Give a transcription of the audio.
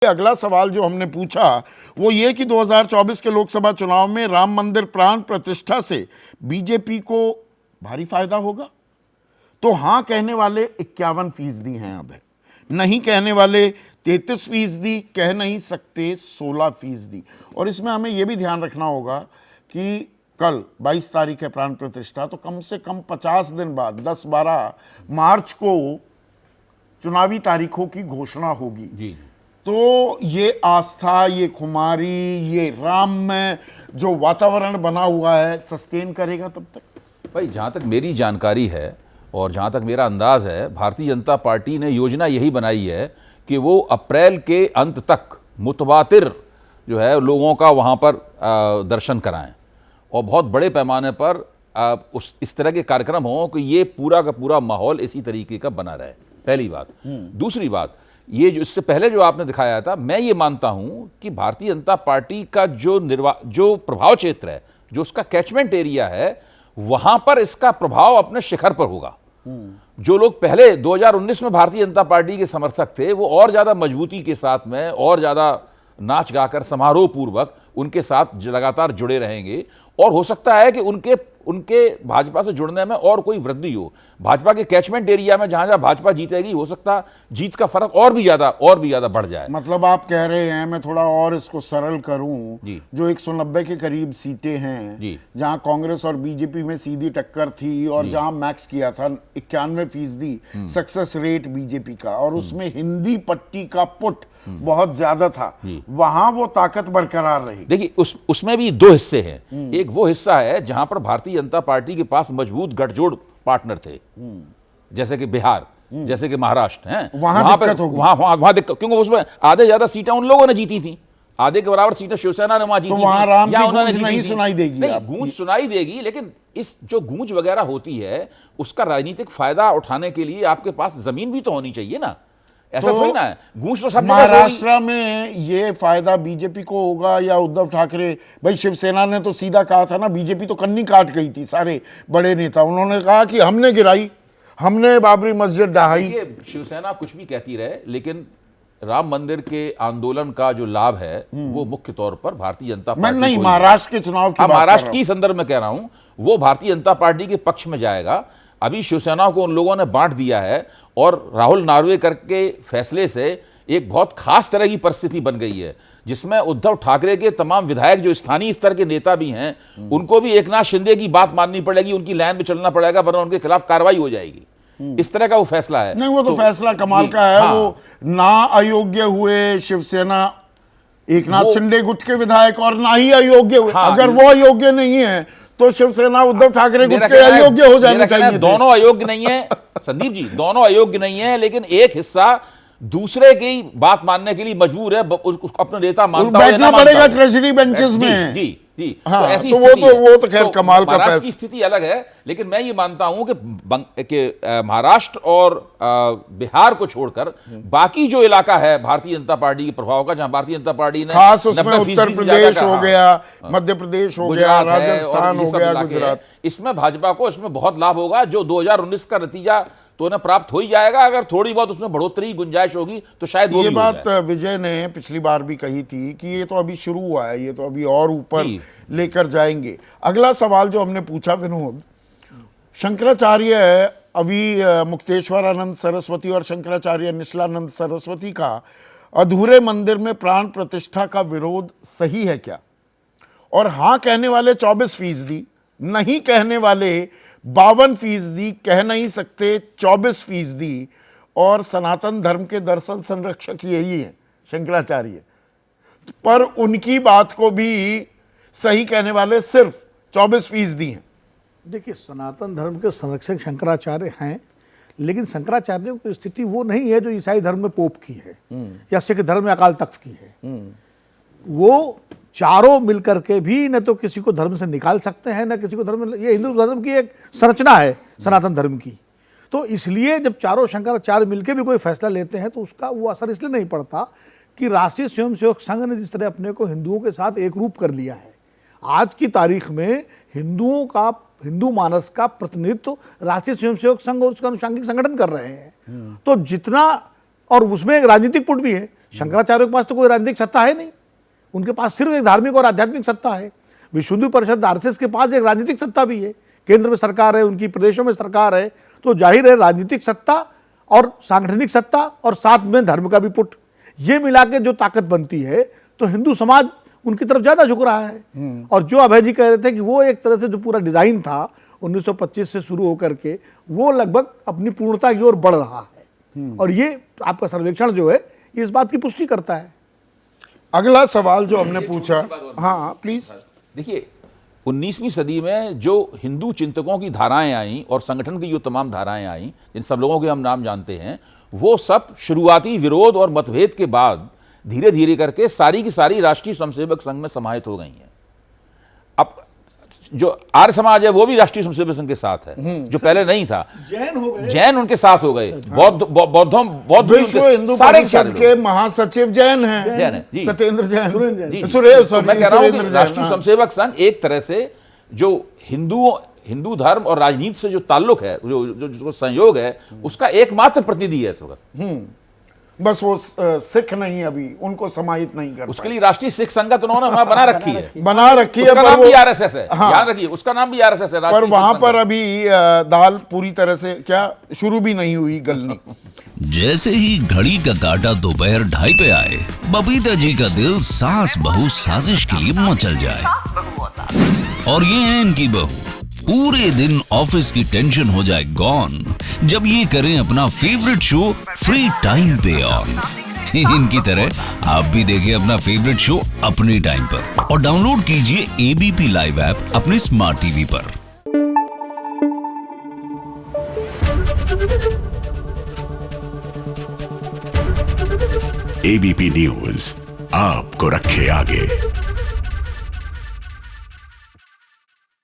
अगला सवाल जो हमने पूछा वो ये कि 2024 के लोकसभा चुनाव में राम मंदिर प्राण प्रतिष्ठा से बीजेपी को भारी फायदा होगा। तो हां कहने वाले 51% हैं, अब है नहीं कहने वाले 33%, कह नहीं सकते 16%। और इसमें हमें यह भी ध्यान रखना होगा कि कल 22 तारीख है प्राण प्रतिष्ठा, तो कम से कम 50 दिन बाद 10-12 मार्च को चुनावी तारीखों की घोषणा होगी जी। तो ये आस्था, ये खुमारी, ये राम में जो वातावरण बना हुआ है सस्टेन करेगा तब तक? भाई जहाँ तक मेरी जानकारी है और जहाँ तक मेरा अंदाज है, भारतीय जनता पार्टी ने योजना यही बनाई है कि वो अप्रैल के अंत तक मुतवातिर जो है लोगों का वहाँ पर दर्शन कराएं और बहुत बड़े पैमाने पर इस तरह के कार्यक्रम हों कि ये पूरा का पूरा माहौल इसी तरीके का बना रहे। पहली बात। दूसरी बात, ये जो इससे पहले जो आपने दिखाया था, मैं ये मानता हूं कि भारतीय जनता पार्टी का जो प्रभाव क्षेत्र है, जो उसका कैचमेंट एरिया है, वहां पर इसका प्रभाव अपने शिखर पर होगा। जो लोग पहले 2019 में भारतीय जनता पार्टी के समर्थक थे, वो और ज्यादा मजबूती के साथ में और ज्यादा नाच गाकर समारोह पूर्वक उनके साथ लगातार जुड़े रहेंगे और हो सकता है कि उनके भाजपा से जुड़ने में और कोई वृद्धि हो। भाजपा के कैचमेंट एरिया में जहां जहां भाजपा जीतेगी, हो सकता है जीत का फर्क और भी ज्यादा बढ़ जाए। मतलब आप कह रहे हैं, मैं थोड़ा और इसको सरल करूं, जो 190 के करीब सीटें हैं जहां कांग्रेस और बीजेपी में सीधी टक्कर थी और जहां मैक्स किया था 91% सक्सेस रेट बीजेपी का, और उसमें हिंदी पट्टी का पुट बहुत ज्यादा था, वहां वो ताकत बरकरार रही। देखिए उसमें भी दो हिस्से हैं। एक वो हिस्सा है जहां पर भारतीय जनता पार्टी के पास मजबूत गठजोड़ पार्टनर थे, जैसे कि बिहार, जैसे कि महाराष्ट्र हैं, वहां दिक्कत, क्योंकि उसमें आधे ज्यादा सीटें उन लोगों ने जीती थी, आधे के बराबर सीटें शिवसेना ने वहां जीती थी। वहां राम की गूंज नहीं सुनाई देगी। गूंज सुनाई देगी, लेकिन इस जो गूंज वगैरह होती है उसका राजनीतिक फायदा उठाने के लिए आपके पास जमीन भी तो होनी चाहिए ना। ऐसा थोड़ी ना है गूंज तो सब। महाराष्ट्र में ये फायदा बीजेपी को होगा या उद्धव ठाकरे? भाई शिवसेना ने तो सीधा कहा था ना, बीजेपी तो कन्नी काट गई थी, सारे बड़े नेता उन्होंने कहा कि हमने गिराई, हमने बाबरी मस्जिद ढहाई। शिवसेना कुछ भी कहती रहे, लेकिन राम मंदिर के आंदोलन का जो लाभ है वो मुख्य तौर पर भारतीय जनता पार्टी नहीं, महाराष्ट्र के चुनाव की महाराष्ट्र की संदर्भ में कह रहा हूं, वो भारतीय जनता पार्टी के पक्ष में जाएगा। अभी शिवसेना को उन लोगों ने बांट दिया है और राहुल नार्वेकर के फैसले से एक बहुत खास तरह की परिस्थिति बन गई है, जिसमें उद्धव ठाकरे के तमाम विधायक जो स्थानीय स्तर के नेता भी हैं, उनको भी एकनाथ शिंदे की बात माननी पड़ेगी, उनकी लाइन में चलना पड़ेगा, वरना उनके खिलाफ कार्रवाई हो जाएगी। इस तरह का वो फैसला है। नहीं, वो तो फैसला कमाल का है। वो ना अयोग्य हुए शिवसेना एकनाथ शिंदे गुट के विधायक, और ना ही अयोग्य हुए। अगर वो अयोग्य नहीं है तो शिवसेना उद्धव ठाकरे गुट के अयोग्य हो जाने चाहिए। दोनों अयोग्य नहीं है संदीप जी, दोनों अयोग्य नहीं है, लेकिन एक हिस्सा दूसरे की बात मानने के लिए मजबूर है, उसको अपने नेता मानता है, बैठना पड़ेगा ट्रेजरी बेंचेस में। जी। हाँ, तो ऐसी वो तो खैर कमाल का फैसला। की स्थिति अलग है, लेकिन मैं ये मानता हूं कि महाराष्ट्र और बिहार को छोड़कर बाकी जो इलाका है भारतीय जनता पार्टी के प्रभाव का, जहां भारतीय जनता पार्टी ने खास उसमें उत्तर प्रदेश हो गया, मध्य प्रदेश हो गया, राजस्थान हो गया, गुजरात, इसमें भाजपा को इसमें बहुत लाभ होगा। जो 2019 का नतीजा तो उन्हें प्राप्त हो ही जाएगा, अगर थोड़ी बहुत उसमें बढ़ोतरी गुंजाइश होगी तो शायद वो ये बात विजय ने पिछली बार भी कही थी कि ये तो अभी शुरू हुआ है, ये तो अभी और ऊपर लेकर जाएंगे। अगला सवाल जो हमने पूछा विनोद, शंकराचार्य अभी मुक्तेश्वरानंद सरस्वती और शंकराचार्य निश्चलानंद सरस्वती का अधूरे मंदिर में प्राण प्रतिष्ठा का विरोध सही है क्या? और हां कहने वाले 24%, नहीं कहने वाले 52%, कह नहीं सकते 24%, और सनातन धर्म के दरअसल संरक्षक यही है शंकराचार्य, पर उनकी बात को भी सही कहने वाले सिर्फ 24% हैं। देखिए, सनातन धर्म के संरक्षक शंकराचार्य हैं, लेकिन शंकराचार्यों की स्थिति वो नहीं है जो ईसाई धर्म में पोप की है या सिख धर्म में अकाल तख्त की है। वो चारों मिलकर के भी न तो किसी को धर्म से निकाल सकते हैं, न किसी को धर्म, ये हिंदू धर्म की एक संरचना है सनातन धर्म की। तो इसलिए जब चारों शंकराचार्य मिलकर भी कोई फैसला लेते हैं तो उसका वो असर इसलिए नहीं पड़ता कि राष्ट्रीय स्वयंसेवक संघ ने जिस तरह अपने को हिंदुओं के साथ एक रूप कर लिया है। आज की तारीख में हिंदू मानस का प्रतिनिधित्व राष्ट्रीय स्वयंसेवक संघ और उसका अनुषंगिक संगठन कर रहे हैं। तो जितना, और उसमें एक राजनीतिक पुट भी है, शंकराचार्यों के पास तो कोई राजनीतिक सत्ता है नहीं, उनके पास सिर्फ एक धार्मिक और आध्यात्मिक सत्ता है। विश्व हिंदू परिषद आरएसएस के पास एक राजनीतिक सत्ता भी है, केंद्र में सरकार है, उनकी प्रदेशों में सरकार है, तो जाहिर है राजनीतिक सत्ता और सांगठनिक सत्ता और साथ में धर्म का भी पुट, ये मिला के जो ताकत बनती है तो हिंदू समाज उनकी तरफ ज्यादा झुक रहा है। और जो अभय जी कह रहे थे कि वो एक तरह से जो पूरा डिजाइन था 1925 से शुरू होकर के वो लगभग अपनी पूर्णता की ओर बढ़ रहा है, और ये आपका सर्वेक्षण जो है ये इस बात की पुष्टि करता है। अगला सवाल जो हमने पूछा, हाँ प्लीज। देखिए 19वीं सदी में जो हिंदू चिंतकों की धाराएं आई और संगठन की जो तमाम धाराएं आई, जिन सब लोगों के हम नाम जानते हैं, वो सब शुरुआती विरोध और मतभेद के बाद धीरे धीरे करके सारी की सारी राष्ट्रीय स्वयंसेवक संघ में समाहित हो गई हैं। अब जो आर्य समाज है वो भी राष्ट्रीय स्वयंसेवक संघ के साथ है, जो पहले नहीं था। जैन हो गए, जैन उनके साथ हो गए, बौद्ध विश्व हिंदू परिषद के महासचिव जैन हैं, जैन है जी, सत्येंद्र जैन, जी। सुरेश, तो मैं कह रहा हूं कि सुरेंद्र राष्ट्रीय जैन, हाँ। स्वयंसेवक संघ एक तरह से जो हिंदू धर्म और राजनीति से जो ताल्लुक है, जो संयोग है, उसका एकमात्र प्रतिनिधि है इस वक्त। बस वो सिख नहीं, अभी उनको समाहित नहीं कर उसके लिए राष्ट्रीय सिख संगत उन्होंने वहां बना रखी है, बना रखी है, उसका पर नाम वो भी आरएसएस है, हाँ। याद रखिए उसका नाम भी आरएसएस है। पर वहां पर अभी दाल पूरी तरह से क्या शुरू भी नहीं हुई गलनी। जैसे ही घड़ी का काटा दोपहर 2:30 पे आए, बबीता जी का दिल सास बहू साजिश के लिए मचल जाए। और ये है इनकी बहू, पूरे दिन ऑफिस की टेंशन हो जाए गॉन जब ये करें अपना फेवरेट शो फ्री टाइम पे ऑन। इनकी तरह आप भी देखें अपना फेवरेट शो अपने टाइम पर और डाउनलोड कीजिए एबीपी लाइव ऐप अपने स्मार्ट टीवी पर। एबीपी न्यूज आपको रखे आगे।